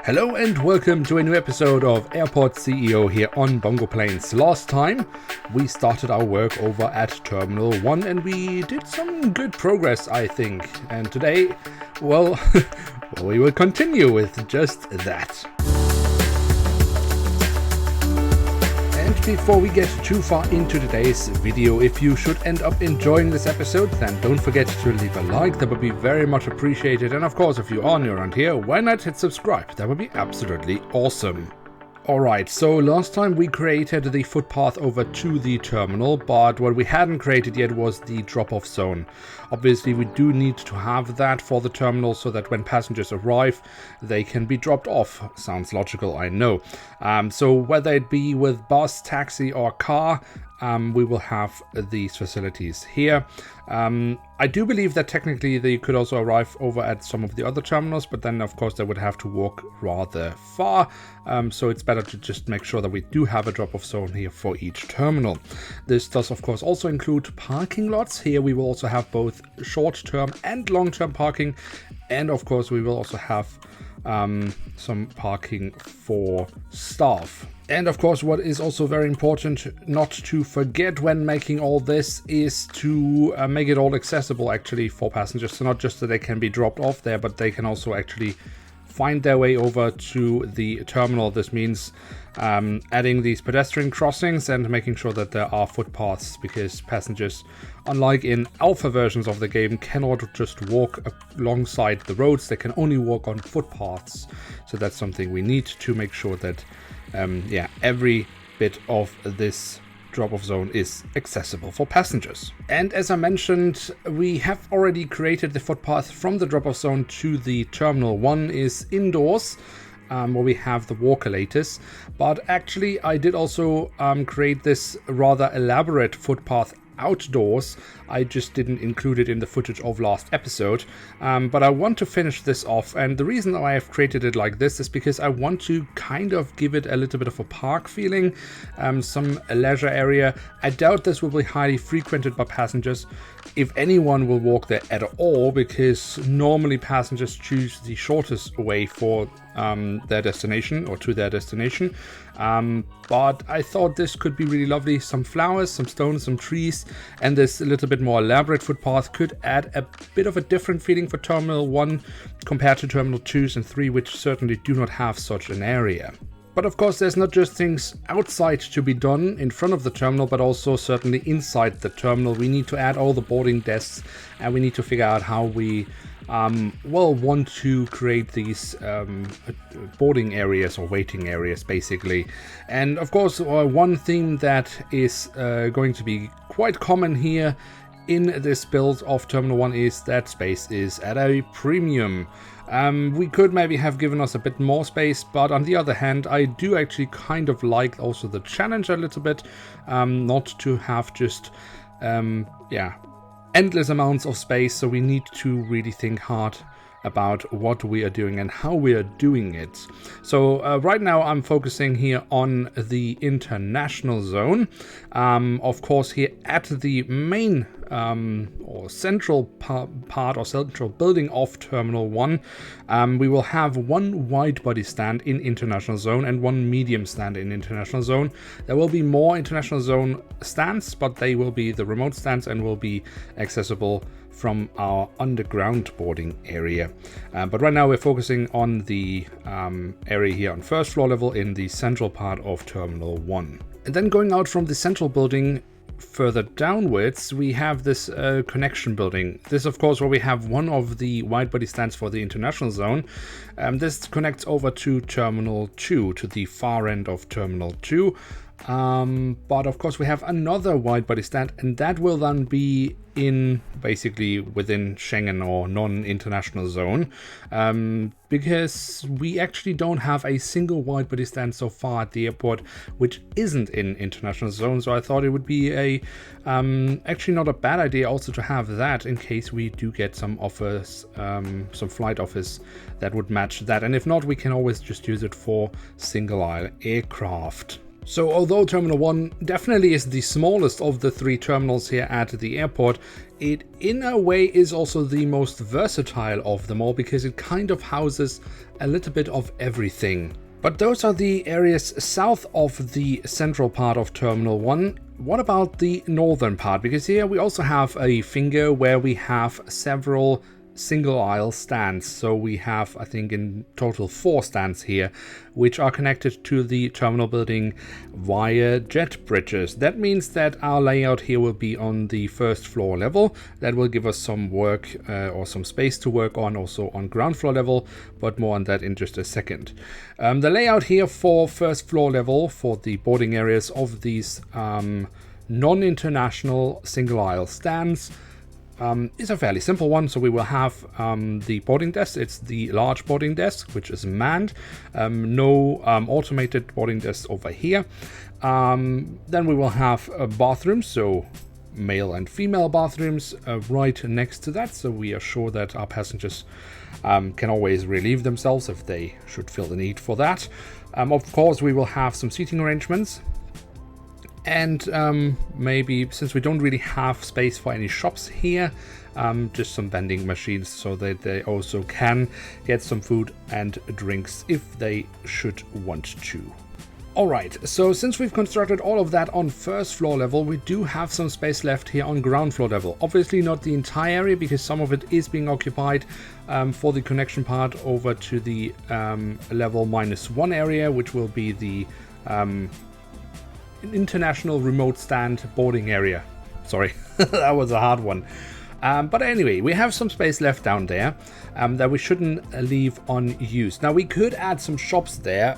Hello and welcome to a new episode of Airport CEO here on BongoPlanes. Last time we started our work over at Terminal 1 and we did some good progress, I think. And today, well, we will continue with just that. And before we get too far into today's video, if you should end up enjoying this episode, then don't forget to leave a like. That would be very much appreciated. And of course, if you are new around here, why not hit subscribe? That would be absolutely awesome. Alright, so last time we created the footpath over to the terminal, but what we hadn't created yet was the drop-off zone. Obviously, we do need to have that for the terminal so that when passengers arrive, they can be dropped off. Sounds logical, I know. So whether it be with bus, taxi or car, we will have these facilities here. I do believe that technically they could also arrive over at some of the other terminals, but then of course they would have to walk rather far. So it's better to just make sure that we do have a drop-off zone here for each terminal. This does of course also include parking lots. Here we will also have both short-term and long-term parking. And of course we will also have some parking for staff. And of course, what is also very important not to forget when making all this is to make it all accessible actually for passengers. So not just that they can be dropped off there, but they can also actually find their way over to the terminal. This means adding these pedestrian crossings and making sure that there are footpaths, because passengers, unlike in alpha versions of the game, cannot just walk alongside the roads. They can only walk on footpaths. So that's something we need to make sure that every bit of this drop-off zone is accessible for passengers. And as I mentioned, we have already created the footpath from the drop-off zone to the Terminal 1 is indoors, where we have the walker-laters. But actually, I did also create this rather elaborate footpath outdoors. I just didn't include it in the footage of last episode, but I want to finish this off, and the reason why I've created it like this is because I want to kind of give it a little bit of a park feeling, some leisure area. I doubt this will be highly frequented by passengers, if anyone will walk there at all, because normally passengers choose the shortest way for their destination or to their destination. But I thought this could be really lovely. Some flowers, some stones, some trees, and this a little bit more elaborate footpath could add a bit of a different feeling for Terminal 1 compared to Terminal 2s and 3, which certainly do not have such an area. But of course, there's not just things outside to be done in front of the terminal, but also certainly inside the terminal. We need to add all the boarding desks, and we need to figure out how we want to create these boarding areas or waiting areas, basically. And of course, one theme that is going to be quite common here in this build of Terminal 1 is that space is at a premium. We could maybe have given us a bit more space, but on the other hand, I do actually kind of like also the challenge a little bit, not to have just endless amounts of space. So we need to really think hard about what we are doing and how we are doing it. So right now I'm focusing here on the international zone. Of course, here at the main or central part or central building of Terminal 1, we will have one wide body stand in international zone and one medium stand in international zone. There will be more international zone stands, but they will be the remote stands and will be accessible from our underground boarding area. But right now we're focusing on the area here on first floor level in the central part of Terminal 1. And then going out from the central building further downwards, we have this connection building. This, of course, where we have one of the wide body stands for the international zone. This connects over to Terminal 2, to the far end of Terminal 2. But of course we have another wide body stand, and that will then be in basically within Schengen or non-international zone, because we actually don't have a single wide body stand so far at the airport which isn't in international zone. So I thought it would be a actually not a bad idea also to have that in case we do get some offers, some flight offers that would match that, and if not, we can always just use it for single aisle aircraft. So although Terminal 1 definitely is the smallest of the three terminals here at the airport, it in a way is also the most versatile of them all, because it kind of houses a little bit of everything. But those are the areas south of the central part of Terminal 1. What about the northern part? Because here we also have a finger where we have several single aisle stands. So we have, I think, in total 4 stands here, which are connected to the terminal building via jet bridges. That means that our layout here will be on the first floor level. That will give us some work or some space to work on also on ground floor level, but more on that in just a second. The layout here for first floor level for the boarding areas of these non-international single aisle stands is a fairly simple one. So we will have the boarding desk. It's the large boarding desk, which is manned. No automated boarding desks over here. Then we will have bathrooms, so male and female bathrooms right next to that. So we are sure that our passengers can always relieve themselves if they should feel the need for that. Of course, we will have some seating arrangements. And maybe, since we don't really have space for any shops here, just some vending machines so that they also can get some food and drinks if they should want to. Alright, so since we've constructed all of that on first floor level, we do have some space left here on ground floor level. Obviously not the entire area, because some of it is being occupied for the connection part over to the level -1 area, which will be the international remote stand boarding area. Sorry, that was a hard one. But anyway, we have some space left down there that we shouldn't leave unused. Now, we could add some shops there,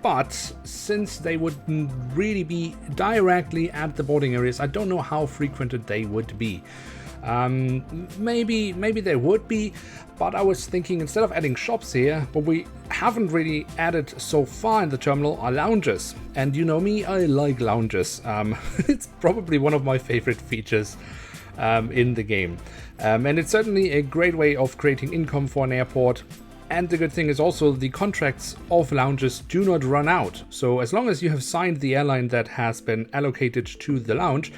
but since they wouldn't really be directly at the boarding areas, I don't know how frequented they would be. Maybe they would be, but I was thinking, instead of adding shops here, but we haven't really added so far in the terminal, are lounges. And you know me, I like lounges. It's probably one of my favorite features in the game. And it's certainly a great way of creating income for an airport. And the good thing is also the contracts of lounges do not run out. So as long as you have signed the airline that has been allocated to the lounge,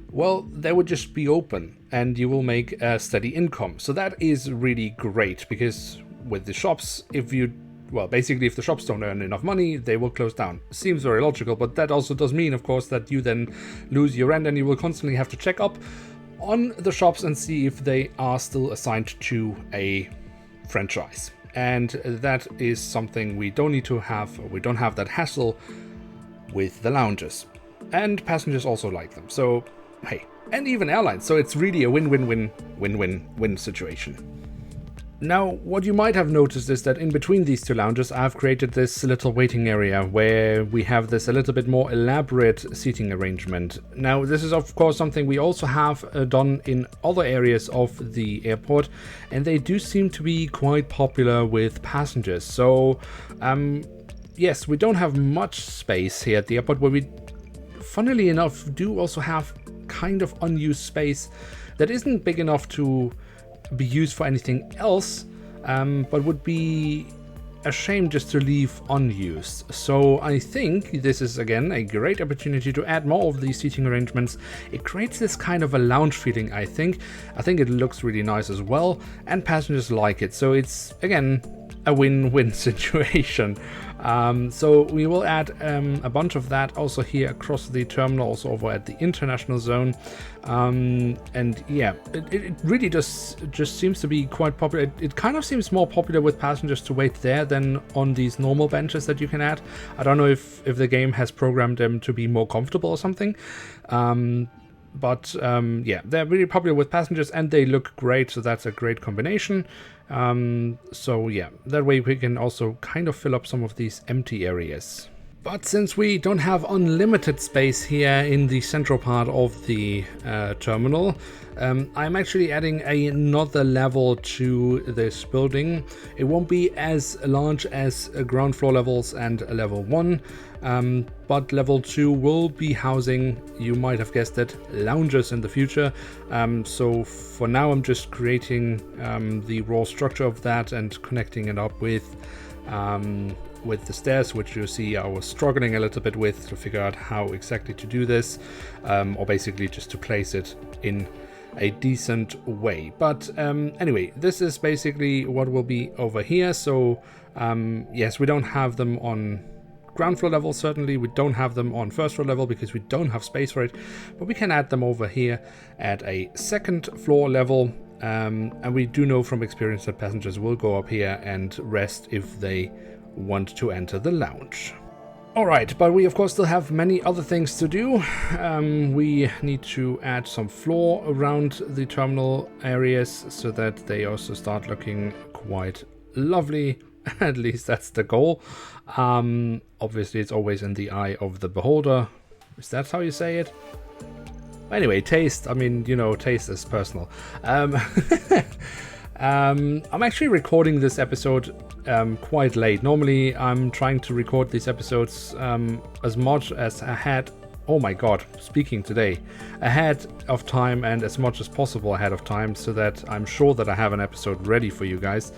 well, they would just be open and you will make a steady income. So that is really great, because with the shops, if the shops don't earn enough money, they will close down. Seems very logical, but that also does mean, of course, that you then lose your rent and you will constantly have to check up on the shops and see if they are still assigned to a franchise. And that is something we don't need to have. We don't have that hassle with the lounges. And passengers also like them. So, hey, and even airlines. So it's really a win-win-win-win-win situation. Now, what you might have noticed is that in between these two lounges, I've created this little waiting area where we have this a little bit more elaborate seating arrangement. Now, this is of course something we also have done in other areas of the airport, and they do seem to be quite popular with passengers. So, yes, we don't have much space here at the airport, where we, funnily enough, do also have kind of unused space that isn't big enough to be used for anything else, but would be a shame just to leave unused. So I think this is again a great opportunity to add more of these seating arrangements. It creates this kind of a lounge feeling. I think it looks really nice as well, and passengers like it. So it's again a win-win situation. So we will add a bunch of that also here across the terminal, also over at the international zone. And yeah, it really just seems to be quite popular. It kind of seems more popular with passengers to wait there than on these normal benches that you can add. I don't know if the game has programmed them to be more comfortable or something. But yeah, they're really popular with passengers and they look great, so that's a great combination. So yeah, that way we can also kind of fill up some of these empty areas. But since we don't have unlimited space here in the central part of the terminal, I'm actually adding another level to this building. It won't be as large as ground floor levels and level 1, but level 2 will be housing, you might have guessed it, lounges in the future. So for now I'm just creating the raw structure of that and connecting it up with the stairs, which you see I was struggling a little bit with to figure out how exactly to do this, or basically just to place it in a decent way. But anyway, this is basically what will be over here. So yes, we don't have them on ground floor level. Certainly we don't have them on first floor level because we don't have space for it, but we can add them over here at a second floor level. And we do know from experience that passengers will go up here and rest if they want to enter the lounge. Alright, but we of course still have many other things to do. We need to add some floor around the terminal areas so that they also start looking quite lovely. At least that's the goal. Obviously it's always in the eye of the beholder. Is that how you say it? Anyway, taste, I mean, you know, taste is personal. I'm actually recording this episode quite late. Normally I'm trying to record these episodes as much as ahead, oh my god, speaking today, ahead of time and as much as possible ahead of time, so that I'm sure that I have an episode ready for you guys.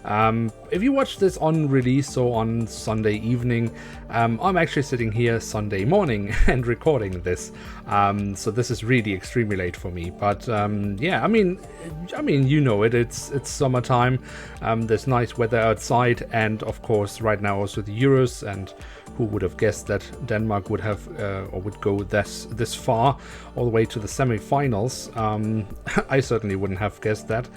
If you watch this on release, so on Sunday evening, I'm actually sitting here Sunday morning and recording this. So this is really extremely late for me. But yeah, I mean, you know it. It's summertime. There's nice weather outside, and of course, right now also the Euros. And who would have guessed that Denmark would have or would go this far, all the way to the semi-finals? I certainly wouldn't have guessed that.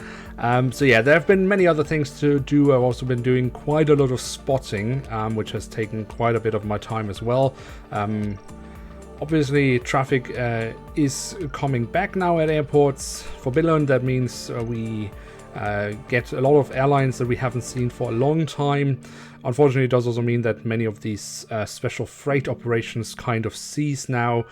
So yeah, there have been many other things to do. I've also been doing quite a lot of spotting, which has taken quite a bit of my time as well. Obviously, traffic is coming back now at airports. For Billund, that means we get a lot of airlines that we haven't seen for a long time. Unfortunately, it does also mean that many of these special freight operations kind of cease now.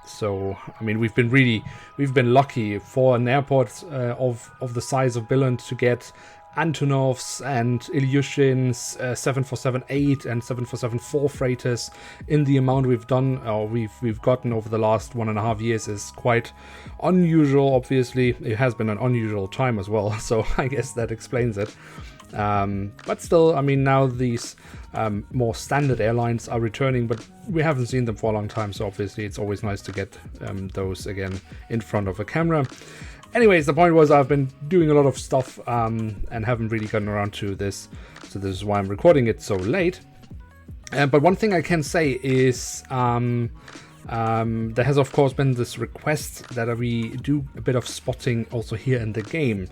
So, I mean, we've been lucky for an airport of the size of Billund to get Antonovs and Ilyushin's 747-8 and 747-4 freighters in the amount we've done, or we've gotten over the last 1.5 years is quite unusual. Obviously, it has been an unusual time as well, so I guess that explains it. But still, I mean, now these more standard airlines are returning, but we haven't seen them for a long time, so obviously it's always nice to get those again in front of a camera. Anyways, the point was I've been doing a lot of stuff and haven't really gotten around to this, so this is why I'm recording it so late. But one thing I can say is there has of course been this request that we do a bit of spotting also here in the game,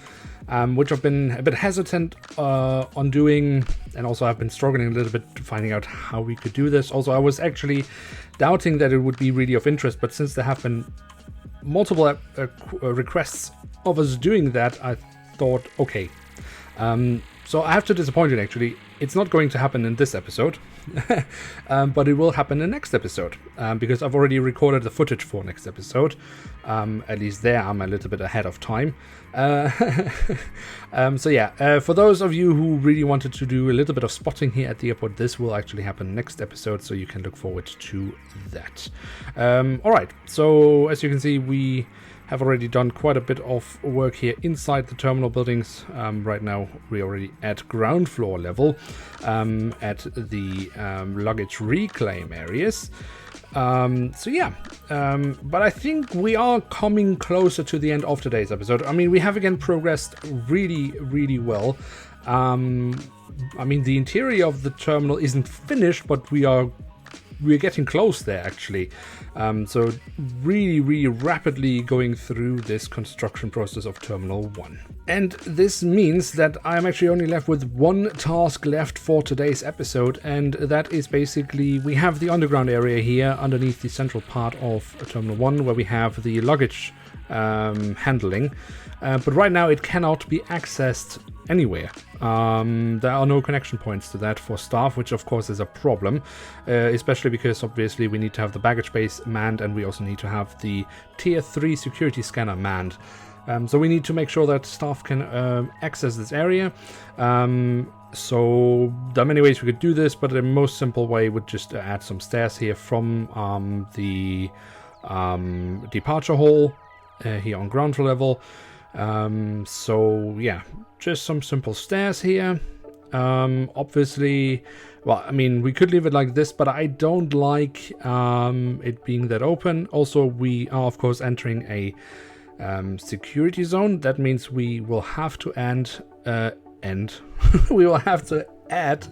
which I've been a bit hesitant on doing, and also I've been struggling a little bit finding out how we could do this. Also, I was actually doubting that it would be really of interest, but since there have been multiple requests of us doing that, I thought, okay. So I have to disappoint you, actually. It's not going to happen in this episode, but it will happen in next episode, because I've already recorded the footage for next episode. At least there I'm a little bit ahead of time. So yeah, for those of you who really wanted to do a little bit of spotting here at the airport, this will actually happen next episode, so you can look forward to that. Alright, so as you can see, we have already done quite a bit of work here inside the terminal buildings. Right now we're already at ground floor level at the luggage reclaim areas. So yeah, but I think we are coming closer to the end of today's episode. I mean, we have again progressed really well. I mean, the interior of the terminal isn't finished, but we're getting close there, actually. So really rapidly going through this construction process of Terminal 1. And this means that I'm actually only left with one task left for today's episode, and that is basically, we have the underground area here underneath the central part of Terminal 1, where we have the luggage handling. But right now it cannot be accessed anywhere. There are no connection points to that for staff, which of course is a problem, especially because obviously we need to have the baggage base manned, and we also need to have the tier 3 security scanner manned. So we need to make sure that staff can access this area. So there are many ways we could do this, but the most simple way would just add some stairs here from the departure hall here on ground floor level. So yeah, just some simple stairs here. Obviously, well, I mean, we could leave it like this, but I don't like it being that open. Also, we are of course entering a security zone. That means we will have to we will have to add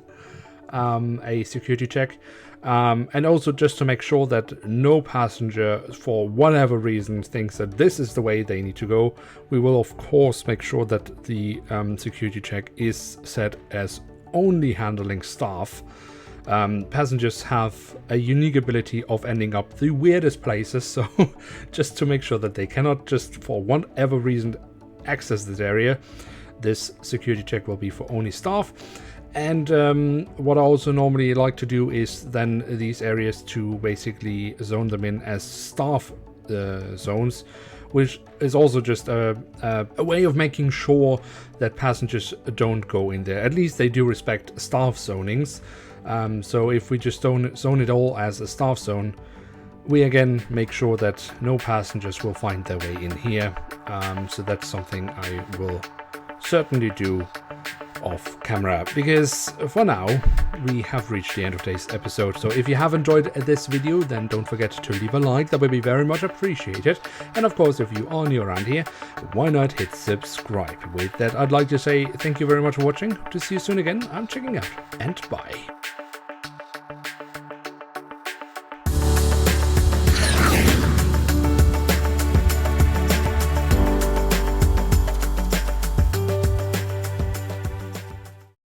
a security check, and also just to make sure that no passenger for whatever reason thinks that this is the way they need to go. We will of course make sure that the security check is set as only handling staff. Passengers have a unique ability of ending up the weirdest places, so just to make sure that they cannot just for whatever reason access this area, this security check will be for only staff. And what I also normally like to do is then these areas to basically zone them in as staff zones, which is also just a way of making sure that passengers don't go in there. At least they do respect staff zonings. So if we just don't zone it all as a staff zone, we again make sure that no passengers will find their way in here. So that's something I will certainly do off camera, because for now we have reached the end of today's episode. So if you have enjoyed this video, then don't forget to leave a like. That would be very much appreciated. And of course, if you are new around here, why not hit subscribe? With that, I'd like to say thank you very much for watching. To see you soon again. I'm checking out, and bye.